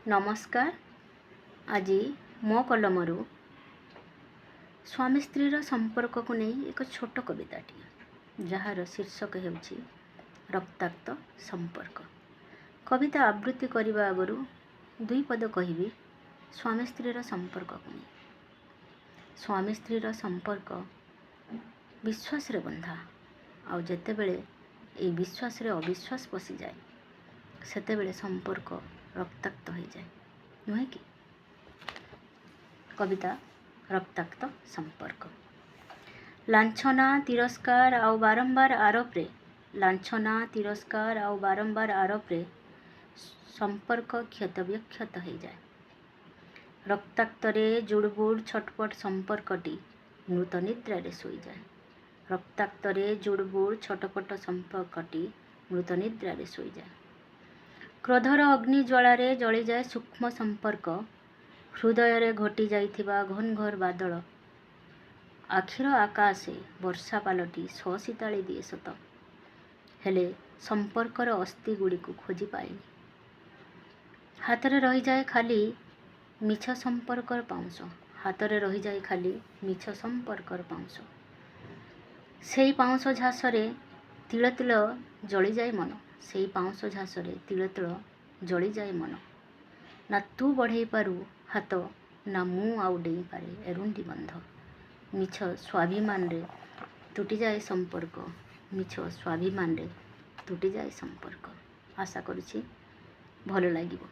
नमस्कार। आज मो कलमरू स्वामी स्त्री संपर्क को नहीं एक छोट कविताटी जार शीर्षक हेउछि रक्ताक्त संपर्क। कविता आवृत्ति करने आगु दुई पद कहबी स्वामी स्त्री संपर्क को नहीं। स्वामी स्त्री संपर्क विश्वास रे बंधा आउ जेते बेले ए विश्वास रे अविश्वास पशि जाए सेते बेले संपर्क रक्ताक्त हो जाए नुहे कि। कविता रक्ताक्त संपर्क। लांछना तिरस्कार आउ बारंबार आरोप रे लांछना तिरस्कार आउ बारंबार आरोप रे संपर्क क्षत विक्षत हो जाए। रक्ताक्त रे जुड़बुड़ छटपट संपर्कटी मृत निद्रा रे सोई जाए। रक्ताक्त रे जुड़बुड़ छटपट संपर्कटी मृत निद्रा रे सोई जाए। क्रोधर अग्नि ज्वालारे जली जाए सूक्ष्म संपर्क। हृदय रे घटी जाइथिबा घनघोर बादल आखिर आकाशे वर्षा पालटी सशीताली दिए सत हेले संपर्कर अस्थि गुड़ी को खोजी पाएनी। हाथरे रही जाए खाली मिछ संपर्कर पाउंस। हाथरे रही जाए खाली मिछ संपर्कर पाउंस। सेई पाउंस झासरे तिल तिल जली जाए मन। सेई पाउंस झासरे तिल तिल जली जाए मन। ना तू बढ़े पारू हाथ ना मु आउ डेई पारे एरुंडी बंध। मिछ स्वाभिमान रे टूटी जाए संपर्क। मिछ स्वाभिमान रे टूटी जाए संपर्क। आशा करुछि भल लागिबो।